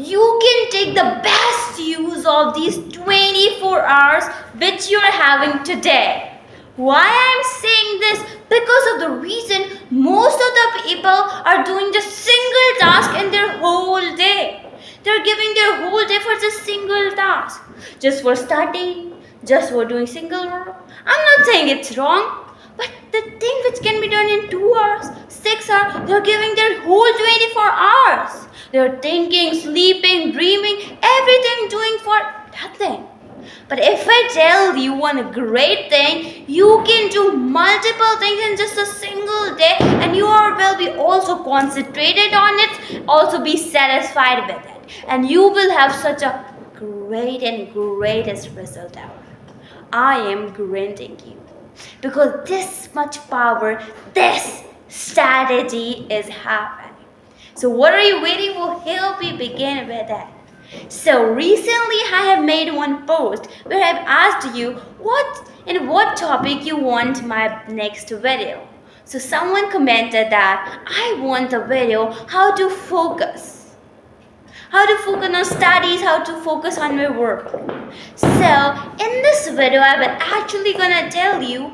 you can take the best use of these 24 hours which you are having today. Why I am saying this? Because of the reason most of the people are doing just single task in their whole day. They're giving their whole day for just single task. Just for studying, just for doing single work. I'm not saying it's wrong. But the thing which can be done in 2 hours, 6 hours, they're giving their whole 24 hours. They're thinking, sleeping, dreaming, everything doing for nothing. But if I tell you one great thing, you can do multiple things in just a single day and you will be also concentrated on it, also be satisfied with it. And you will have such a great and greatest result out. I am granting you. Because this much power, this strategy is happening. So what are you waiting for? Here we begin with that. So recently I have made one post where I've asked you what topic you want my next video. So someone commented that I want a video how to focus. How to focus on studies, how to focus on my work. So in this video I will actually gonna tell you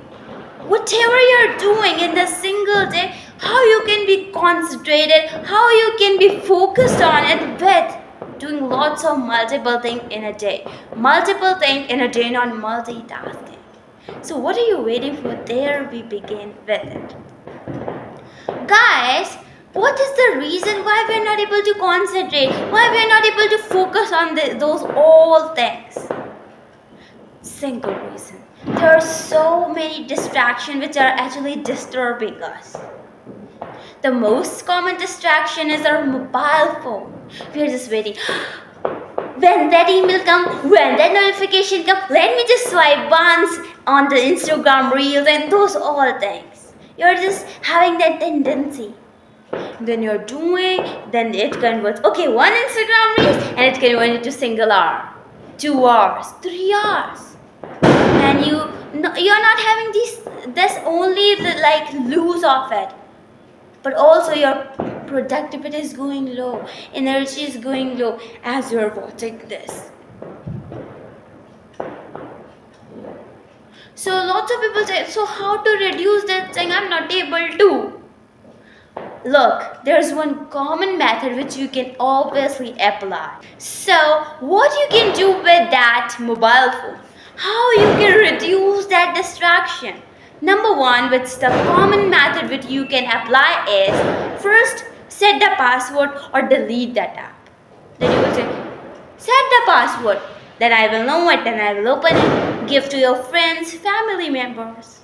whatever you're doing in the single day, how you can be concentrated, how you can be focused on it with doing lots of multiple things in a day. Multiple things in a day, not multitasking. So what are you waiting for? There we begin with it. Guys, what is the reason why we are not able to concentrate? Why we are not able to focus on those all things? Single reason. There are so many distractions which are actually disturbing us. The most common distraction is our mobile phone. We are just waiting. When that email comes, when that notification comes, let me just swipe once on the Instagram reels and those all things. You're just having that tendency. Then you're doing, then it converts. Okay, one Instagram reels and it converts into single hour, 2 hours, 3 hours. And you're not having this only like lose of it, but also your productivity is going low, energy is going low as you're watching this. So lots of people say, so how to reduce that thing? I'm not able to. Look, there's one common method which you can obviously apply. So what you can do with that mobile phone? How you can reduce that distraction? Number one, which the common method which you can apply is, first set the password or delete that app. Then you will say, set the password, then I will know it, then I will open it, give to your friends, family members.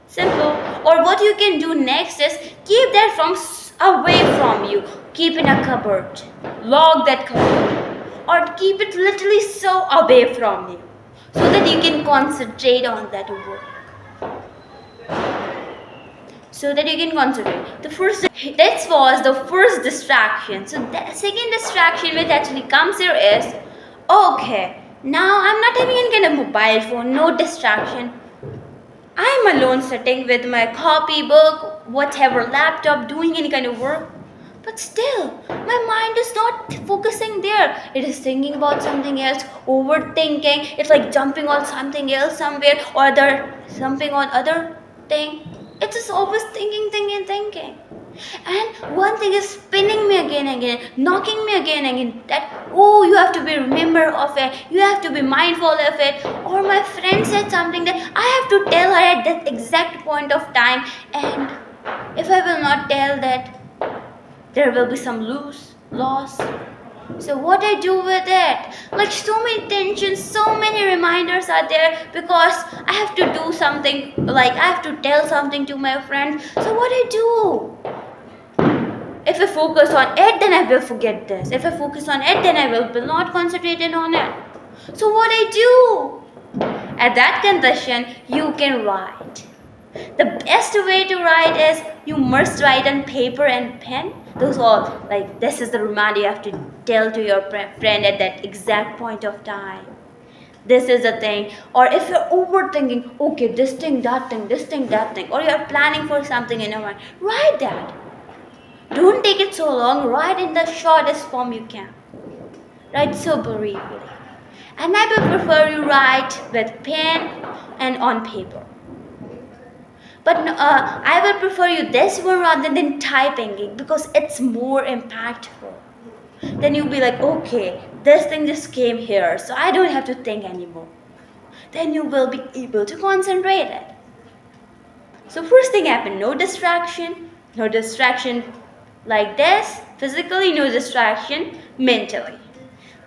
Simple. Or what you can do next is, keep that from away from you. Keep in a cupboard. Lock that cupboard. Or keep it literally so away from you, so that you can concentrate on that work. That was the first distraction. So the second distraction which actually comes here is, okay, now I'm not having any kind of mobile phone, no distraction. I'm alone sitting with my copy book, whatever, laptop, doing any kind of work. But still, my mind is not focusing there. It is thinking about something else, overthinking. It's like jumping on something else somewhere or jumping on other thing. It's just always thinking. And one thing is spinning me again and again, knocking me again and again. That, oh, you have to be remember of it. You have to be mindful of it. Or my friend said something that I have to tell her at that exact point of time. And if I will not tell that, there will be some loss. So what I do with it? Like so many tensions, so many reminders are there because I have to do something, like I have to tell something to my friends. So what I do? If I focus on it, then I will forget this. If I focus on it, then I will be not concentrated on it. So what I do? At that condition, you can write. The best way to write is you must write on paper and pen. Those all, like, this is the reminder you have to tell to your friend at that exact point of time. This is the thing. Or if you're overthinking, okay, this thing, that thing, or you're planning for something in your mind, write that. Don't take it so long. Write in the shortest form you can. Write so briefly. And I will prefer you write with pen and on paper. But I will prefer you this one rather than typing it because it's more impactful. Then you'll be like, okay, this thing just came here, so I don't have to think anymore. Then you will be able to concentrate it. So first thing happened, no distraction like this, physically, no distraction mentally.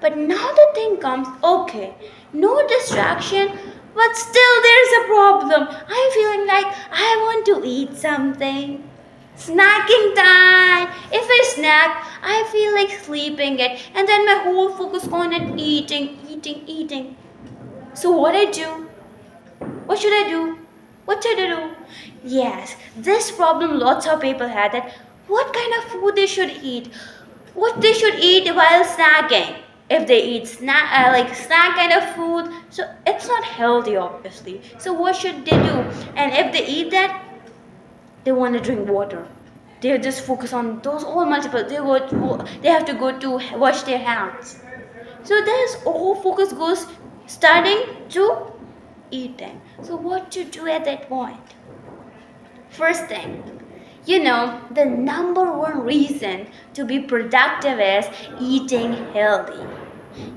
But now the thing comes, okay, no distraction, but still there's a problem. I'm feeling like I want to eat something. Snacking time. If I snack, I feel like sleeping it, and then my whole focus on it eating. So what I do? What should I do? What should I do? Yes, this problem lots of people had that what kind of food they should eat. What they should eat while snacking. If they eat snack kind of food, so it's not healthy obviously. So what should they do? And if they eat that, they want to drink water. They just focus on those all multiple. They have to go to wash their hands. So their whole focus goes starting to eating. So what to do at that point? First thing, the number one reason to be productive is eating healthy.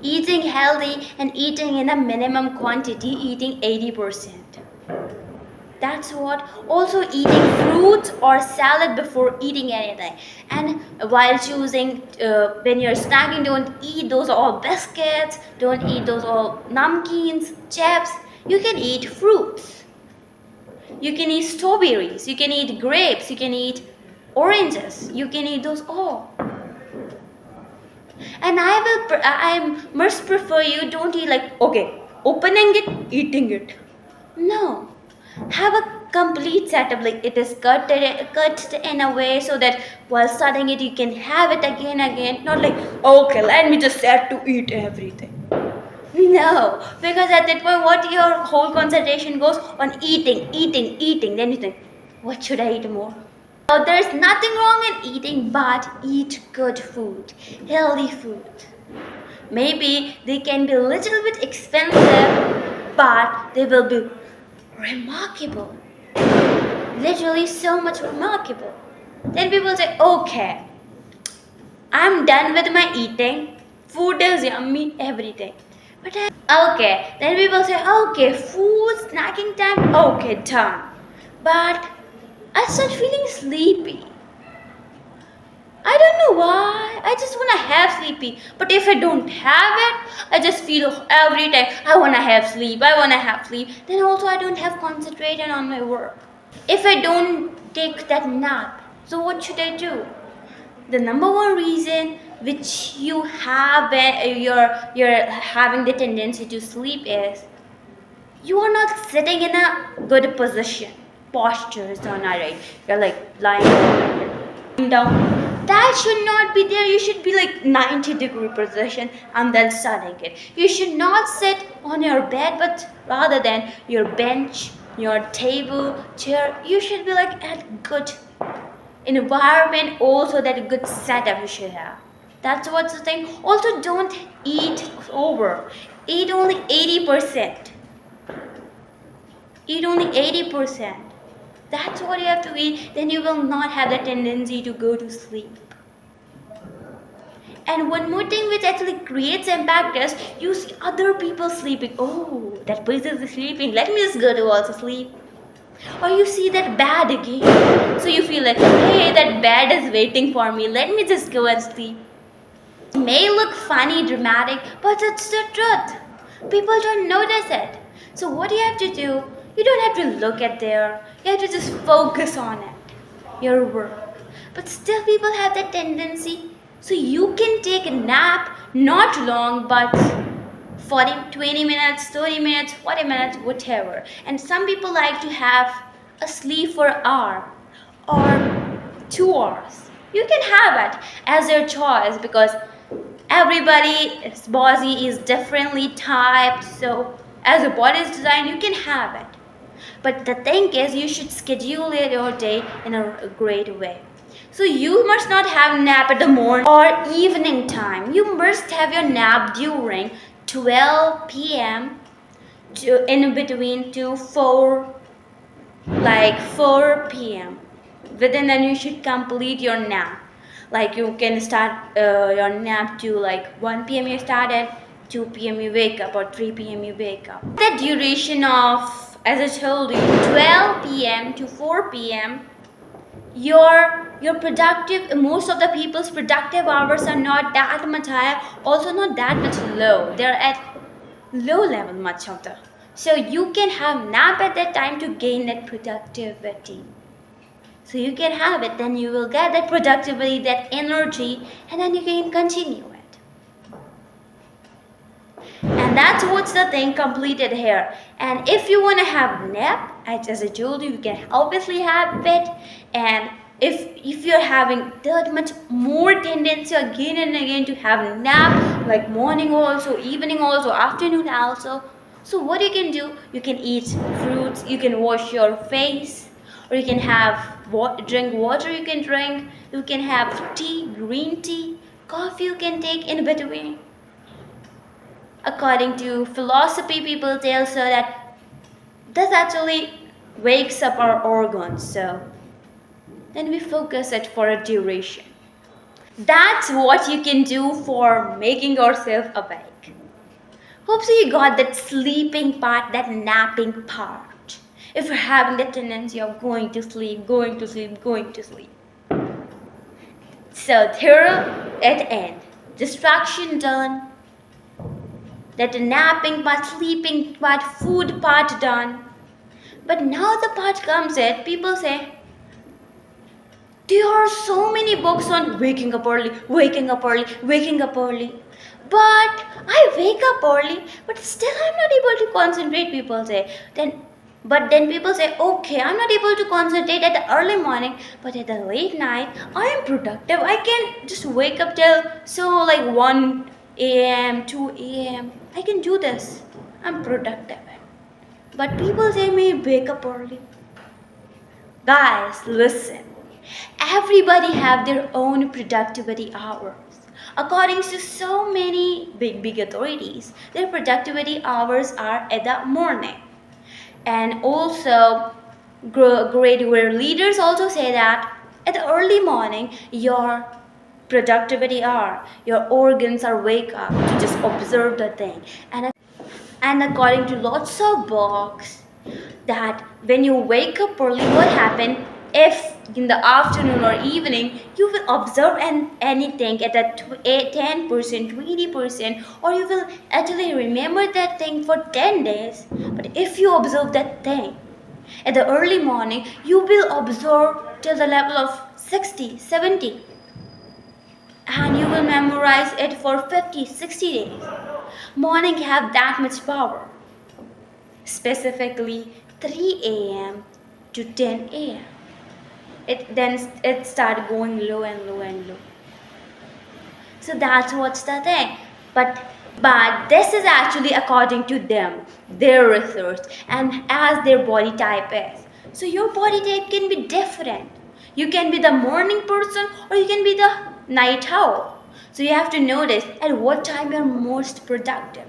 Eating healthy and eating in a minimum quantity, eating 80%. That's what. Also eating fruits or salad before eating anything. And while choosing, when you're snacking, don't eat those all biscuits, don't eat those all namkeens, chips. You can eat fruits. You can eat strawberries, you can eat grapes, you can eat oranges, you can eat those all. And I must prefer you don't eat like, okay, opening it, eating it. No. Have a complete setup, like it is cut in a way so that while starting it you can have it again. Not like, okay, let me just set to eat everything. No, because at that point, what your whole concentration goes on eating. Then you think, what should I eat more? So there's nothing wrong in eating, but eat good food, healthy food. Maybe they can be a little bit expensive, but they will be remarkable. Literally so much remarkable. Then people say, okay, I'm done with my eating. Food is yummy, everything. But okay, then people say, okay, food, snacking time, okay, done. But I start feeling sleepy. I don't know why. I just want to have sleepy. But if I don't have it, I just feel every time I want to have sleep. Then also I don't have concentration on my work. If I don't take that nap, so what should I do? The number one reason which you have you're having the tendency to sleep is you are not sitting in a good position. Posture is not right. You're like lying down. That should not be there. You should be like 90-degree position and then starting it. You should not sit on your bed, but rather than your bench, your table, chair. You should be like at good environment, also that good setup you should have. That's what's the thing. Also, don't eat over. Eat only 80%. Eat only 80%. That's what you have to eat. Then you will not have the tendency to go to sleep. And one more thing which actually creates impact is you see other people sleeping. Oh, that person is sleeping. Let me just go to also sleep. Or you see that bed again. So you feel like, hey, that bed is waiting for me. Let me just go and sleep. It may look funny, dramatic, but it's the truth. People don't notice it. So what do you have to do? You don't have to look at there. You have to just focus on it. Your work. But still people have that tendency. So you can take a nap, not long, but 20 minutes, 30 minutes, 40 minutes, whatever. And some people like to have a sleep for an hour or 2 hours. You can have it as your choice because everybody's body is differently typed. So as your body is designed, you can have it. But the thing is, you should schedule your day in a great way. So you must not have nap at the morning or evening time. You must have your nap during 12 p.m. to in between to 4 p.m. Within then you should complete your nap. Like you can start your nap to like 1 p.m. you started, 2 p.m. you wake up, or 3 p.m. you wake up. The duration of, as I told you, 12 p.m. to 4 p.m. your productive, most of the people's productive hours are not that much high, also not that much low. They're at low level much of the. So you can have nap at that time to gain that productivity. So you can have it, then you will get that productivity, that energy, and then you can continue it. And that's what's the thing completed here. And if you want to have nap, as I told you can obviously have it. And if you're having that much more tendency again and again to have nap, like morning also, evening also, afternoon also, so what you can do, you can eat fruits, you can wash your face, or you can have drink water, you can have tea, green tea, coffee you can take in between. According to philosophy, people tell so that this actually wakes up our organs, so then we focus it for a duration. That's what you can do for making yourself awake. Hope so you got that sleeping part, that napping part. If you're having the tendency of going to sleep. So here at end, distraction done, that napping part, sleeping part, food part done. But now the part comes in, people say, there are so many books on waking up early. But I wake up early, but still I'm not able to concentrate, people say. Then people say, okay, I'm not able to concentrate at the early morning, but at the late night, I am productive. I can just wake up till like 1 a.m., 2 a.m. I can do this. I'm productive. But people say me wake up early. Guys, listen. Everybody have their own productivity hours. According to so many big authorities, their productivity hours are at the morning. And also, great leaders also say that at the early morning, your productivity hour, your organs are wake up to just observe the thing. And according to lots of books, that when you wake up early, what happens if in the afternoon or evening you will observe anything at a 10%, 20%, or you will actually remember that thing for 10 days. But if you observe that thing at the early morning, you will observe till the level of 60, 70. And you will memorize it for 50, 60 days. Morning have that much power. Specifically 3 a.m. to 10 a.m. It started going low and low. So that's what's the thing. But this is actually according to them, their research, and as their body type is. So your body type can be different. You can be the morning person or you can be the night owl. So you have to notice at what time you're most productive.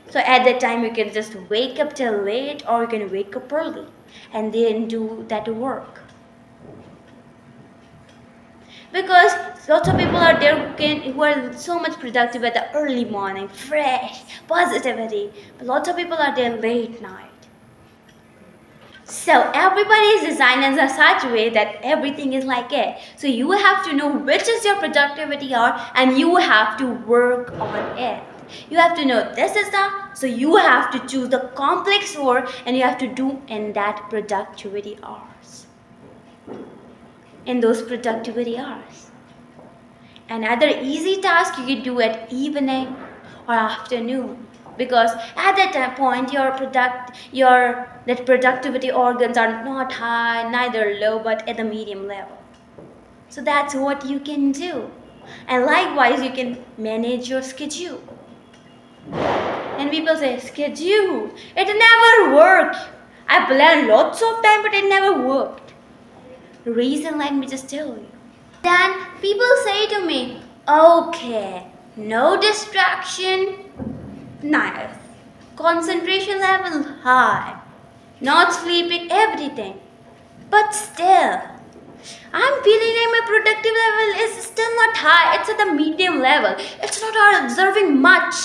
So at that time you can just wake up till late or you can wake up early and then do that work. Because lots of people are there who are so much productive at the early morning, fresh, positivity. But lots of people are there late night. So everybody is designed in such a way that everything is like it. So you have to know which is your productivity hour and you have to work on it. You have to know this is so you have to choose the complex work and you have to do in that productivity hours. In those productivity hours. Another easy task you can do at evening or afternoon. Because at that point your productivity organs are not high, neither low, but at the medium level. So that's what you can do. And likewise, you can manage your schedule. And people say, schedule, it never worked. I planned lots of time, but it never worked. Reason, let me just tell you. Then people say to me, okay, no distraction, nice. Concentration level high. Not sleeping, everything. But still, I'm feeling like my productive level is still not high. It's at the medium level. It's not observing much.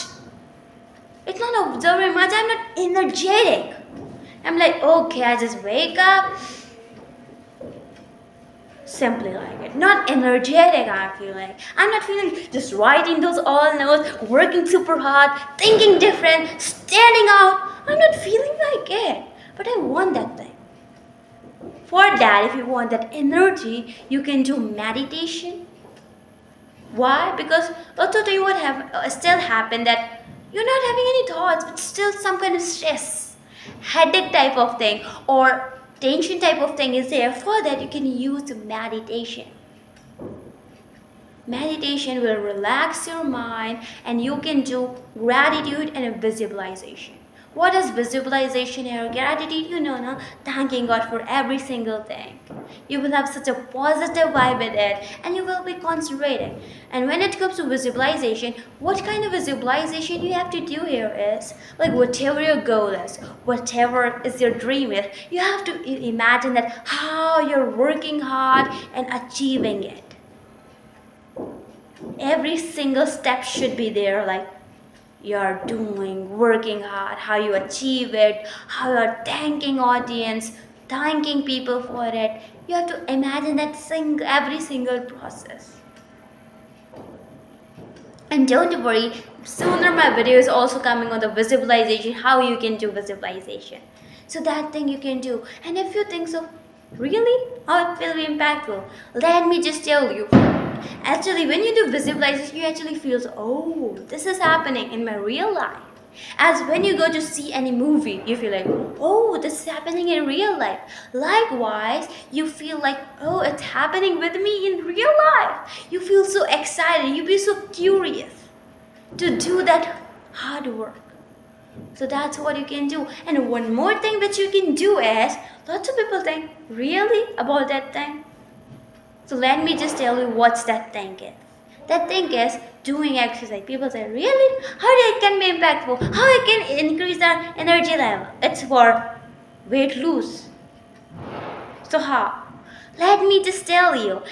It's not observing much. I'm not energetic. I'm like, okay, I just wake up. Simply like it. Not energetic, I feel like. I'm not feeling just writing those all notes, working super hard, thinking different, standing out. I'm not feeling like it. But I want that thing. For that, if you want that energy, you can do meditation. Why? Because lots of things would have still happen that you're not having any thoughts, but still some kind of stress, headache type of thing, or tension type of thing is there. For that, you can use meditation. Meditation will relax your mind, and you can do gratitude and a visualization. What is visualization or gratitude? You know, no? Thanking God for every single thing. You will have such a positive vibe with it, and you will be concentrated. And when it comes to visualization, what kind of visualization you have to do here is, like whatever your goal is, whatever is your dream is, you have to imagine that how you're working hard and achieving it. Every single step should be there, like you're doing, working hard, how you achieve it, how you're thanking audience, thanking people for it. You have to imagine that every single process. And don't worry, sooner my video is also coming on the visualization, how you can do visualization. So that thing you can do. And if you think so, really? How it will be impactful? Let me just tell you. Actually, when you do visualization, you actually feel, oh, this is happening in my real life. As when you go to see any movie, you feel like, oh, this is happening in real life. Likewise, you feel like, oh, it's happening with me in real life. You feel so excited, you feel so curious to do that hard work. So that's what you can do. And one more thing that you can do is, lots of people think, really, about that thing? So let me just tell you what's that thing is. That thing is doing exercise. People say, really? How it can be impactful? How it can increase our energy level? It's for weight loss. So how? Let me just tell you.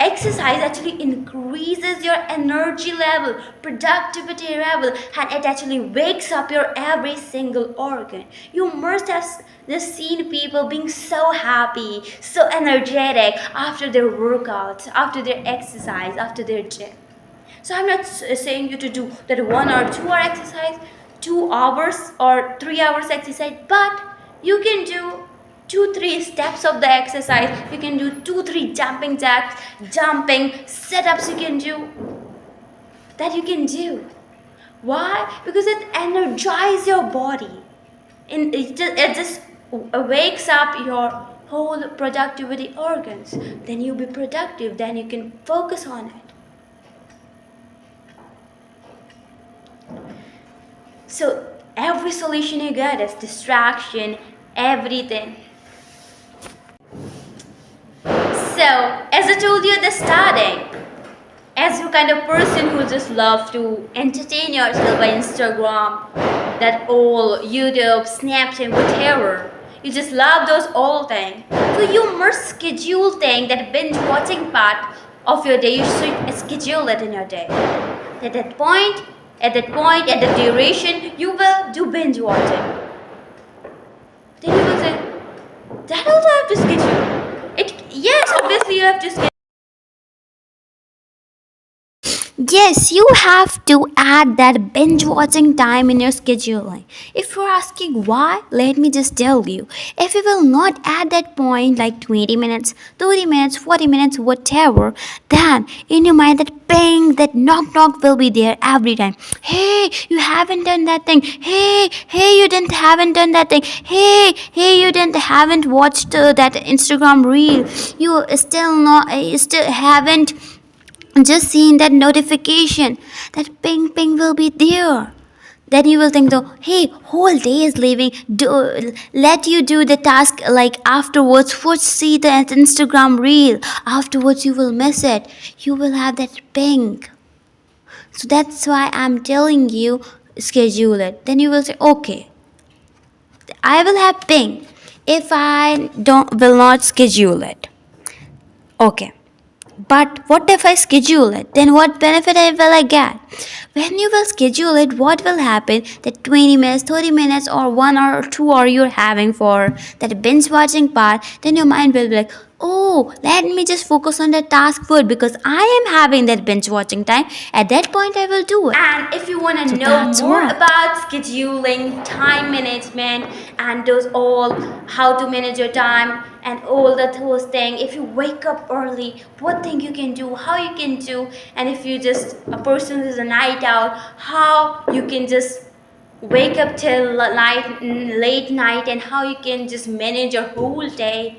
Exercise actually increases your energy level, productivity level, and it actually wakes up your every single organ. You must have just seen people being so happy, so energetic after their workouts, after their exercise, after their gym. So I'm not saying you to do that 1 or 2 hour exercise, 2 hours or 3 hours exercise, but you can do 2-3 steps of the exercise. You can do 2-3 jumping jacks, jumping sit-ups. You can do that. You can do. Why? Because it energizes your body, and it just wakes up your whole productivity organs. Then you'll be productive. Then you can focus on it. So every solution you get is distraction, everything. So, as I told you at the starting, as you kind of person who just love to entertain yourself by Instagram, that all YouTube, Snapchat, whatever, you just love those all things. So you must schedule things, that binge watching part of your day. You should schedule it in your day. At that point, at the duration, you will do binge watching. Then you will say, that also I have to schedule. Yes, obviously you have to schedule. Yes, you have to add that binge watching time in your scheduling. If you're asking why, let me just tell you. If you will not add that point like 20 minutes, 30 minutes, 40 minutes, whatever, then in your mind that ping, that knock will be there every time. Hey, you haven't done that thing. Hey, you haven't done that thing. Hey, you haven't watched that Instagram reel. You still haven't just seeing that notification, that ping will be there. then you will think though, hey, whole day is leaving, let you do the task like afterwards. First see the Instagram reel, afterwards you will miss it, you will have that ping. So that's why I'm telling you, schedule it. Then you will say, okay, I will have ping if I don't will not schedule it. Okay. But what if I schedule it? Then what benefit will I get? When you will schedule it, what will happen? That 20 minutes, 30 minutes, or 1 hour or 2 hour you're having for that binge watching part, then your mind will be like, oh, let me just focus on the task first because I am having that binge watching time. At that point, I will do it. And if you want to know more about scheduling, time management, and those all how to manage your time and all those things, if you wake up early, what thing you can do, how you can do, and if you just a person who's a night out, how you can just wake up till late night and how you can just manage your whole day.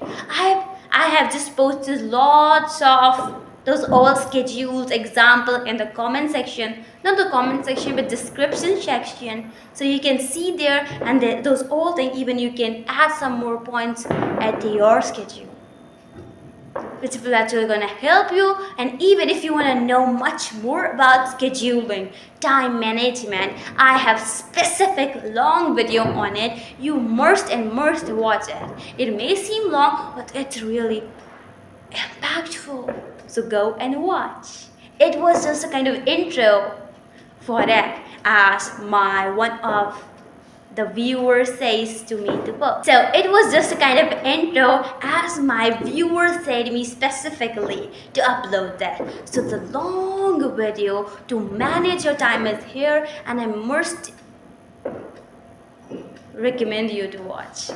I have just posted lots of those all schedules example in the comment section, not the comment section but description section, so you can see there, and those all things, even you can add some more points at your schedule, which will actually gonna help you. And even if you want to know much more about scheduling, time management, I have specific long video on it. You must watch it. It may seem long, but it's really impactful. So go and watch. It was just a kind of intro for that, as my one of the viewer says to me to post. So it was just a kind of intro, as my viewer said me specifically to upload that. So the long video to manage your time is here, and I must recommend you to watch.